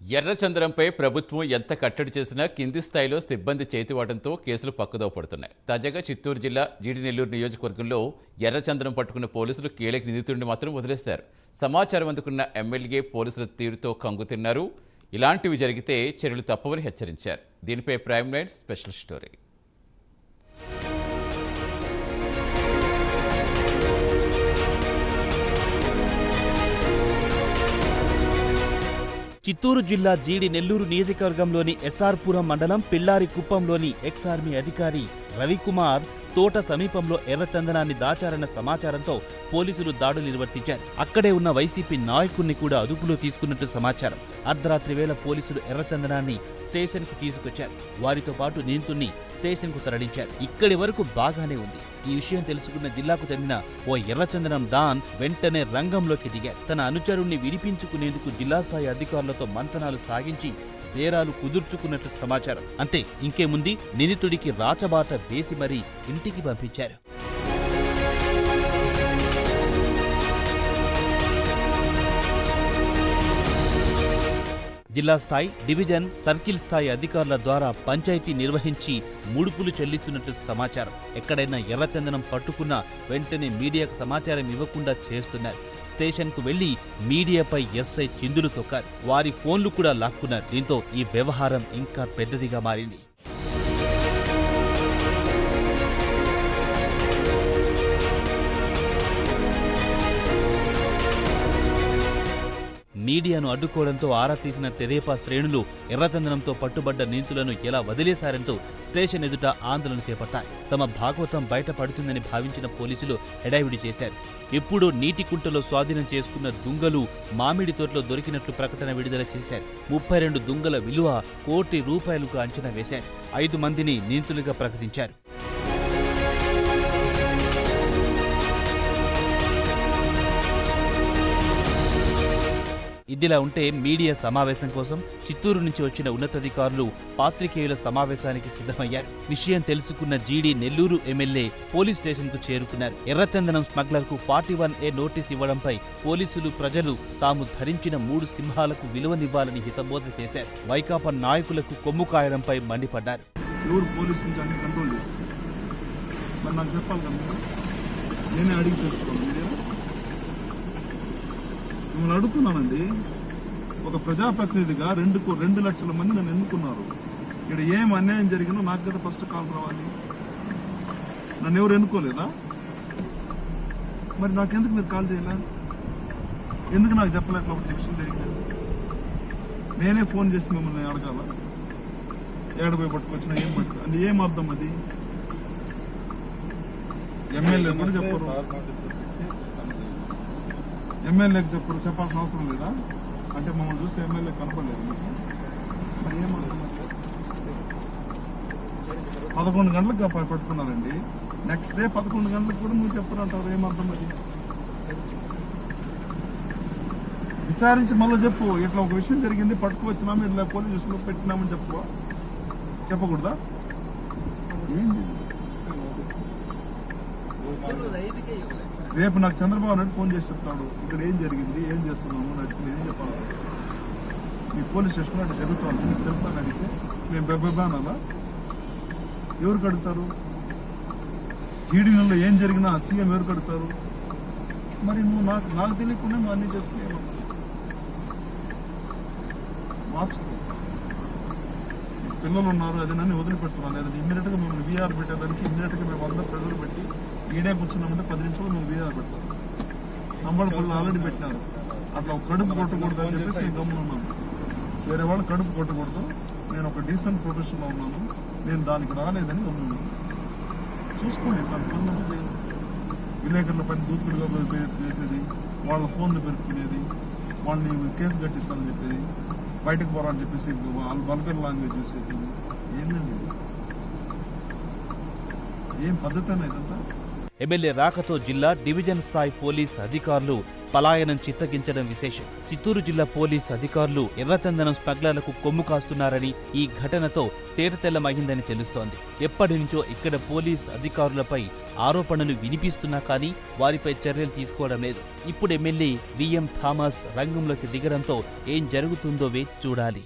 ఎర్రచంద్రంపై ప్రభుత్వం ఎంత కట్టడి చేసినా కింది స్థాయిలో సిబ్బంది చేతివాటంతో కేసులు పక్కదోవ పడుతున్నాయి. తాజాగా చిత్తూరు జిల్లా జీడి-నెల్లూరు నియోజకవర్గంలో ఎర్రచంద్రం పట్టుకున్న పోలీసులు కీలక నిందితుడిని మాత్రం వదిలేశారు. సమాచారం అందుకున్న ఎమ్మెల్యే పోలీసుల తీరుతో కంగుతిన్నారు. ఇలాంటివి జరిగితే చర్యలు తప్పవని హెచ్చరించారు. దీనిపై prime line special story. Chittoor జిల్లా జీడి-నెల్లూరు నియోజకవర్గంలోని ఎస్ఆర్పురం మండలం పిల్లారికుప్పంలోని ఎక్స్ ఆర్మీ అధికారి రవికుమార్ తోట సమీపంలో ఎర్రచందనాన్ని దాచారన్న సమాచారంతో పోలీసులు దాడులు నిర్వర్తించారు. అక్కడే ఉన్న వైసీపీ నాయకుడిని కూడా అదుపులో తీసుకున్నట్టు సమాచారం. అర్ధరాత్రి వేళ పోలీసులు ఎర్రచందనాన్ని స్టేషన్కు తీసుకొచ్చారు. వారితో పాటు నిందితుడిని స్టేషన్కు తరలించారు. ఇక్కడి వరకు బాగానే ఉంది. ఈ విషయం తెలుసుకున్న జిల్లాకు చెందిన ఓ ఎర్రచందనం డాన్ వెంటనే రంగంలోకి దిగారు. తన అనుచరుణ్ణి విడిపించుకునేందుకు జిల్లా స్థాయి అధికారులతో మంతనాలు సాగించి బేరాలు కుదుర్చుకున్నట్లు సమాచారం. అంతే, ఇంకేముంది, నిందితుడికి రాచబాట వేసి మరీ ఇంటికి పంపించారు. జిల్లా స్థాయి, డివిజన్, సర్కిల్ స్థాయి అధికారుల ద్వారా పంచాయతీ నిర్వహించి ముడుపులు చెల్లిస్తున్నట్టు సమాచారం. ఎక్కడైనా ఎర్రచందనం పట్టుకున్నా వెంటనే మీడియాకు సమాచారం ఇవ్వకుండా చేస్తున్నారు. స్టేషన్కు వెళ్లి మీడియాపై ఎస్ఐ చిందులు తొక్కారు. వారి ఫోన్లు కూడా లాక్కున్నారు. దీంతో ఈ వ్యవహారం ఇంకా పెద్దదిగా మారింది. మీడియాను అడ్డుకోవడంతో ఆరా తీసిన తెదేపా శ్రేణులు ఎర్రచందనంతో పట్టుబడ్డ నిందితులను ఎలా వదిలేశారంటూ స్టేషన్ ఎదుట ఆందోళన చేపట్టారు. తమ భాగవతం బయటపడుతుందని భావించిన పోలీసులు హడావిడి చేశారు. ఎప్పుడో నీటి కుంటలో స్వాధీనం చేసుకున్న దుంగలు మామిడి తోటలో దొరికినట్లు ప్రకటన విడుదల చేశారు. 32 దుంగల విలువ ₹1 కోటి అంచనా వేశారు. 5 మందిని నిందితులుగా ప్రకటించారు. ఇదిలా ఉంటే మీడియా సమావేశం కోసం చిత్తూరు నుంచి వచ్చిన ఉన్నతాధికారులు పాత్రికేయుల సమావేశానికి సిద్ధమయ్యారు. విషయం తెలుసుకున్న జీడి-నెల్లూరు ఎమ్మెల్యే పోలీస్ స్టేషన్కు చేరుకున్నారు. ఎర్రచందనం స్మగ్లర్కు 41A నోటీస్ ఇవ్వడంపై పోలీసులు, ప్రజలు తాము ధరించిన 3 సింహాలకు విలువనివ్వాలని హితబోధ చేశారు. వైకాపా నాయకులకు కొమ్ము కాయడంపై మండిపడ్డారు. మిమ్మల్ని అడుగుతున్నానండి, ఒక ప్రజాప్రతినిధిగా 2 లక్షల మంది నన్ను ఎన్నుకున్నారు. ఇక్కడ ఏం అన్యాయం జరిగినా నాకు కదా ఫస్ట్ కాల్ రావాలి. నన్ను ఎవరు ఎన్నుకోలేదా? మరి నాకెందుకు మీరు కాల్ చేయలే? ఎందుకు నాకు చెప్పలేక కాబట్టి విషయం జరిగింది? నేనే ఫోన్ చేసి మిమ్మల్ని అడగాల? ఏడపోయి పట్టుకొచ్చినా ఏం పట్టు అంటే ఏం అర్థం? అది ఎమ్మెల్యే కూడా చెప్పరు, ఎమ్మెల్యేకి చెప్పరు, చెప్పాల్సిన అవసరం లేదా? అంటే మమ్మల్ని చూస్తే ఎమ్మెల్యే కనపడలేదు. మరి ఏమర్థం? 11 గంటలకు పట్టుకున్నారండి. నెక్స్ట్ డే 11 గంటలకు కూడా నువ్వు చెప్పరు అంటారు. ఏమర్థం? అది విచారించి మళ్ళీ చెప్పు. ఇట్లా ఒక విషయం జరిగింది, పట్టుకువచ్చినాము, ఇట్లా పోలీస్ స్టేషన్లో పెట్టినామని చెప్పకూడదా? ఏంటి రేపు నాకు చంద్రబాబు నాయుడు ఫోన్ చేసి చెప్తాడు, ఇక్కడ ఏం జరిగింది, ఏం చేస్తున్నాము నడిపి ఏం చెప్పాలి? మీ పోలీస్ స్టేషన్లో అట్లా జరుగుతాను మీకు తెలుసా అని అడిగితే మేము బెబ్బెబానాలా? ఎవరికి అడుగుతారు? జీడీలో ఏం జరిగినా సీఎం ఎవరికి అడుగుతారు? మరి నువ్వు నాకు తెలియకుండా నువ్వు అన్ని చేస్తున్నావు. మార్చుకో. పిల్లలు ఉన్నారు, అది నన్ను వదిలిపెడుతున్నాను. లేదంటే ఇమ్మీడియట్గా మేము వీఆర్ పెట్టేదానికి ఇమ్మీడియట్గా మేము అందరూ ప్రజలు పెట్టి ఈడే కూర్చున్నామంటే 10 నిమిషాలు మేము వీఆర్ పెట్టాలి. నంబర్ పనులు ఆల్రెడీ పెట్టినారు. అట్లా కడుపు కొట్టకూడదు అని చెప్పేసి నేను గమ్మునున్నాను. వేరే వాళ్ళు కడుపు కొట్టకూడదు, నేను ఒక డీసెంట్ ప్రొఫెషన్లో ఉన్నాను, నేను దానికి రాలేదని గమ్మున్నాను. చూసుకోండి, దాని పనులు విలేకరుల పని దూకుడుగా చేసేది, వాళ్ళ ఫోన్లు పెరుక్కునేది, వాళ్ళని కేసు కట్టిస్తానని చెప్పేది, బయటకు పోరాలని చెప్పేసి వాళ్ళు బల్గర్ లాంగ్వేజ్ యూజ్ చేసేది. ఏంటండి, ఏం పద్ధతి ఇదంతా? ఎమ్మెల్యే రాకతో జిల్లా, డివిజన్ స్థాయి పోలీస్ అధికారులు పలాయనం చిత్తగించడం విశేషం. చిత్తూరు జిల్లా పోలీసు అధికారులు ఎర్రచందనం స్మగ్లర్లకు కొమ్ము కాస్తున్నారని, ఈ ఘటనతో తేటతెల్లమైందని తెలుస్తోంది. ఎప్పటి నుంచో ఇక్కడ పోలీసు అధికారులపై ఆరోపణలు వినిపిస్తున్నా కానీ వారిపై చర్యలు తీసుకోవడం లేదు. ఇప్పుడు ఎమ్మెల్యే విఎం థామస్ రంగంలోకి దిగడంతో ఏం జరుగుతుందో వేచి చూడాలి.